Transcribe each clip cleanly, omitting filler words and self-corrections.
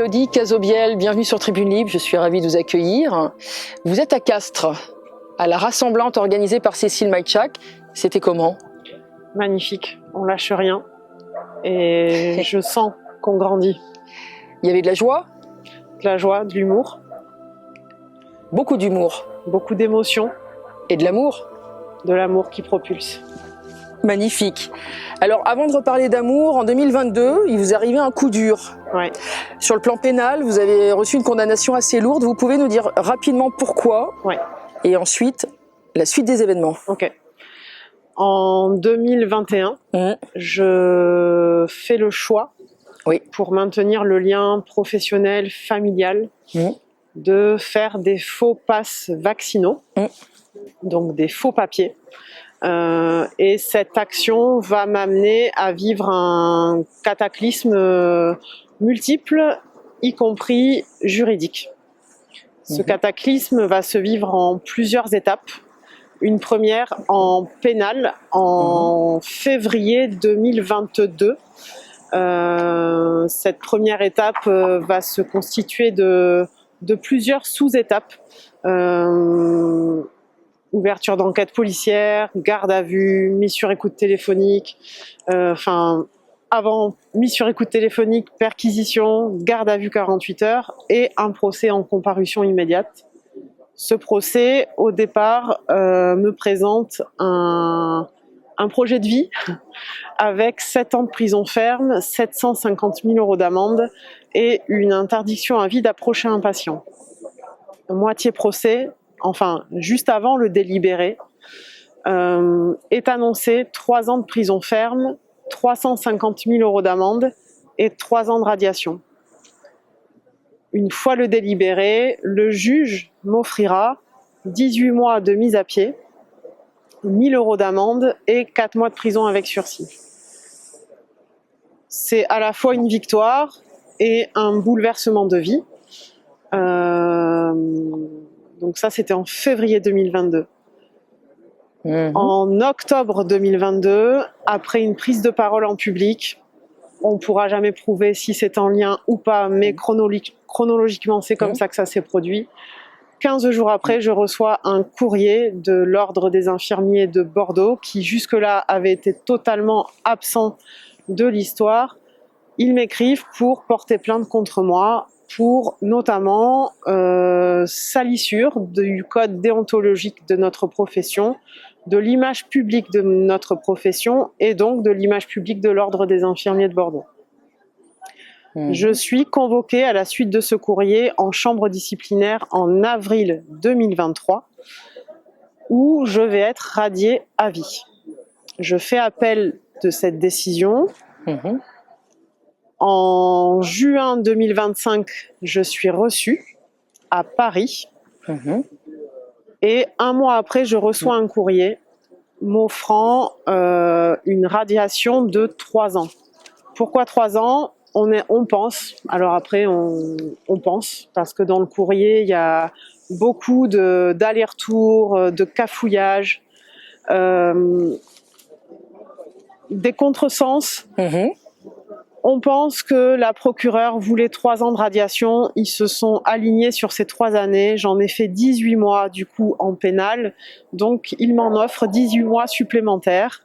Elodie Cazobiel, bienvenue sur Tribune Libre, je suis ravie de vous accueillir. Vous êtes à Castres, à la rassemblante organisée par Cécile Maïtchak. C'était comment? Magnifique, on lâche rien et je sens qu'on grandit. Il y avait de la joie? De la joie, de l'humour. Beaucoup d'humour. Beaucoup d'émotions. Et de l'amour? De l'amour qui propulse. Magnifique. Alors, avant de reparler d'amour, en 2022, il vous est arrivé un coup dur. Ouais. Sur le plan pénal, vous avez reçu une condamnation assez lourde. Vous pouvez nous dire rapidement pourquoi? Ouais. Et ensuite, la suite des événements. Ok. En 2021, je fais le choix, pour maintenir le lien professionnel, familial, de faire des faux passes vaccinaux, donc des faux papiers. Et cette action va m'amener à vivre un cataclysme multiple, y compris juridique. Ce cataclysme va se vivre en plusieurs étapes. Une première en pénal en février 2022. Cette première étape va se constituer de plusieurs sous-étapes. Ouverture d'enquête policière, garde à vue, mise sur écoute téléphonique, avant mise sur écoute téléphonique, perquisition, garde à vue 48 heures et un procès en comparution immédiate. Ce procès, au départ, me présente un projet de vie avec 7 ans de prison ferme, 750 000 € d'amende et une interdiction à vie d'approcher un patient. Moitié procès, enfin juste avant le délibéré, est annoncé 3 ans de prison ferme, 350 000 € d'amende et 3 ans de radiation. Une fois le délibéré, le juge m'offrira 18 mois de mise à pied, 1 000 € d'amende et 4 mois de prison avec sursis. C'est à la fois une victoire et un bouleversement de vie. Donc ça, c'était en février 2022. En octobre 2022, après une prise de parole en public, on ne pourra jamais prouver si c'est en lien ou pas, mais chronologiquement, c'est comme ça que ça s'est produit. 15 jours après, je reçois un courrier de l'Ordre des infirmiers de Bordeaux qui jusque-là avait été totalement absent de l'histoire. Ils m'écrivent pour porter plainte contre moi, pour notamment salissure du code déontologique de notre profession, de l'image publique de notre profession et donc de l'image publique de l'Ordre des infirmiers de Bordeaux. Je suis convoquée à la suite de ce courrier en chambre disciplinaire en avril 2023 où je vais être radiée à vie. Je fais appel de cette décision. En juin 2025, je suis reçue à Paris. Et 1 mois après, je reçois un courrier m'offrant une radiation de 3 ans. Pourquoi 3 ans? On pense, alors après on pense, parce que dans le courrier, il y a beaucoup d'allers-retours, de cafouillages, des contresens. On pense que la procureure voulait 3 ans de radiation. Ils se sont alignés sur ces 3 années. J'en ai fait 18 mois du coup en pénal. Donc ils m'en offrent 18 mois supplémentaires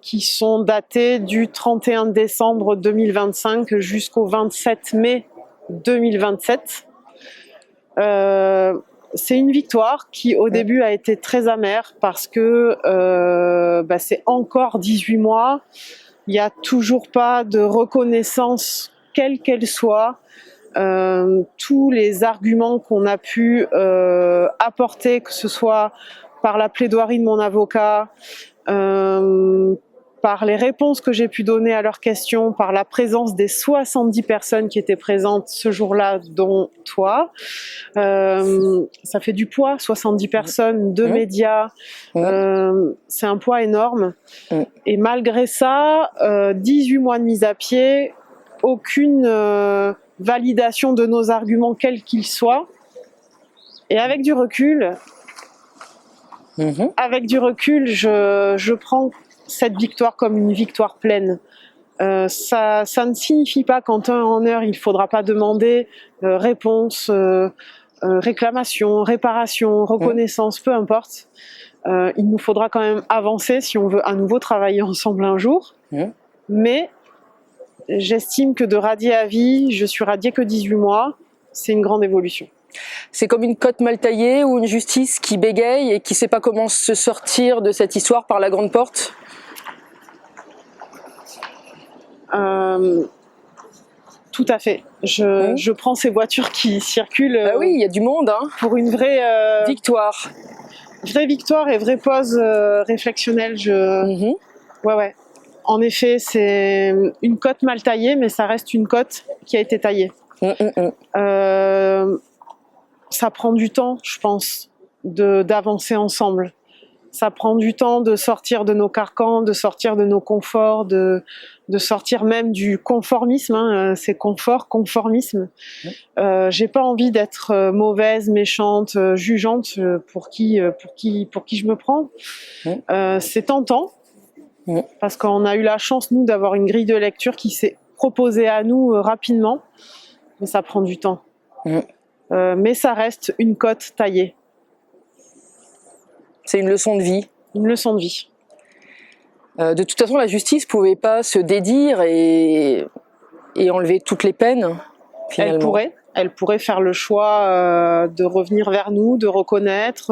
qui sont datés du 31 décembre 2025 jusqu'au 27 mai 2027. C'est une victoire qui au début a été très amère parce que c'est encore 18 mois. Il n'y a toujours pas de reconnaissance, quelle qu'elle soit. Tous les arguments qu'on a pu apporter, que ce soit par la plaidoirie de mon avocat, par les réponses que j'ai pu donner à leurs questions, par la présence des 70 personnes qui étaient présentes ce jour-là, dont toi. Ça fait du poids, 70 personnes, 2 médias, c'est un poids énorme. Et malgré ça, 18 mois de mise à pied, aucune validation de nos arguments, quels qu'ils soient. Et avec du recul, je prends cette victoire comme une victoire pleine. Ça ne signifie pas qu'en temps et en heure, il ne faudra pas demander réponse, réclamation, réparation, reconnaissance, peu importe. Il nous faudra quand même avancer si on veut à nouveau travailler ensemble un jour. Mais j'estime que de radier à vie, je suis radiée que 18 mois, c'est une grande évolution. C'est comme une cote mal taillée ou une justice qui bégaye et qui ne sait pas comment se sortir de cette histoire par la grande porte? Tout à fait. Je prends ces voitures qui circulent oui, il y a du monde, hein. pour une vraie Victoire. Vraie victoire et vraie pause réflexionnelle. Ouais. En effet, c'est une cote mal taillée, mais ça reste une cote qui a été taillée. Ça prend du temps, je pense, d'avancer ensemble. Ça prend du temps de sortir de nos carcans, de sortir de nos conforts, de sortir même du conformisme. Hein. C'est confort, conformisme. J'ai pas envie d'être mauvaise, méchante, jugeante pour qui je me prends. C'est tentant parce qu'on a eu la chance nous d'avoir une grille de lecture qui s'est proposée à nous rapidement, mais ça prend du temps. Mais ça reste une cote taillée. C'est une leçon de vie. Une leçon de vie. De toute façon, la justice ne pouvait pas se dédire et enlever toutes les peines, finalement. Elle pourrait faire le choix de revenir vers nous, de reconnaître.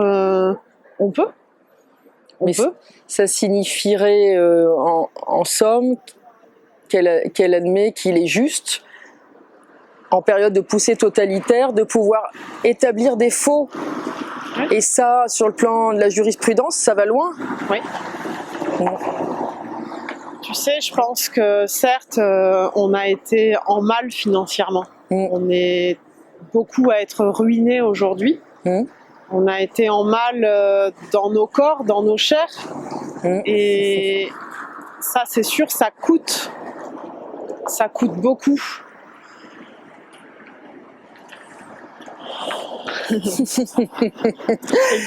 On peut. Mais ça signifierait, en somme, qu'elle admet qu'il est juste, en période de poussée totalitaire, de pouvoir établir des faux. Et ça, sur le plan de la jurisprudence, ça va loin. Oui. Tu sais, je pense que certes, on a été en mal financièrement. On est beaucoup à être ruinés aujourd'hui. On a été en mal dans nos corps, dans nos chairs. Et ça, c'est sûr, ça coûte. Ça coûte beaucoup. Une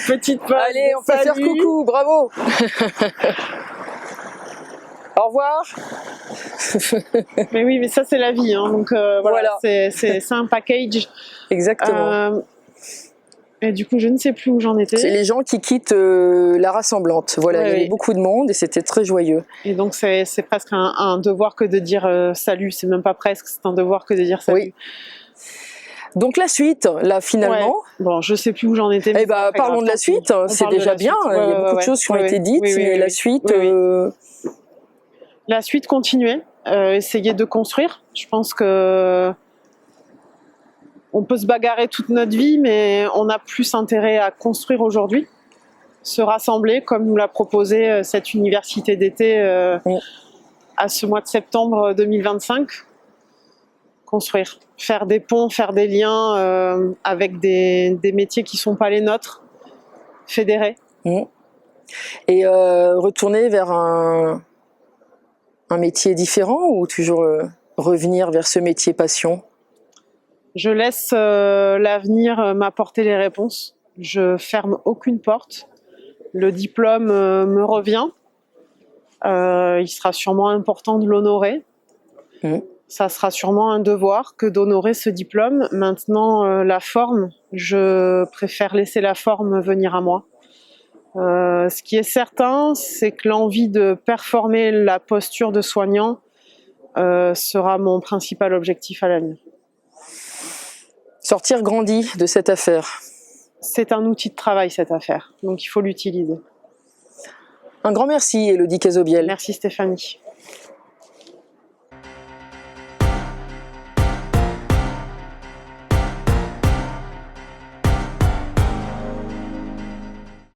petite pause. Allez, on peut faire coucou, bravo. Au revoir. Mais oui, mais ça c'est la vie, hein. Donc voilà. C'est un package. Exactement. Et du coup, je ne sais plus où j'en étais. C'est les gens qui quittent la rassemblante. Voilà, il y avait beaucoup de monde et c'était très joyeux. Et donc c'est presque un devoir que de dire salut. C'est même pas presque, c'est un devoir que de dire salut. Oui. Donc la suite, là finalement. Bon, je sais plus où j'en étais. Eh ben, parlons de la suite. C'est déjà bien. Il y a beaucoup de choses qui ont été dites, mais la suite. La suite, continuer, essayer de construire. Je pense que on peut se bagarrer toute notre vie, mais on a plus intérêt à construire aujourd'hui, se rassembler comme nous l'a proposé cette université d'été à ce mois de septembre 2025. Construire, faire des ponts, faire des liens avec des métiers qui ne sont pas les nôtres, fédérer. Et retourner vers un métier différent ou toujours revenir vers ce métier passion? Je laisse l'avenir m'apporter les réponses. Je ferme aucune porte. Le diplôme me revient. Il sera sûrement important de l'honorer. Ça sera sûrement un devoir que d'honorer ce diplôme. Maintenant, la forme, je préfère laisser la forme venir à moi. Ce qui est certain, c'est que l'envie de performer la posture de soignant sera mon principal objectif à l'avenir. Sortir grandi de cette affaire. C'est un outil de travail, cette affaire, donc il faut l'utiliser. Un grand merci, Élodie Cazobiel. Merci Stéphanie.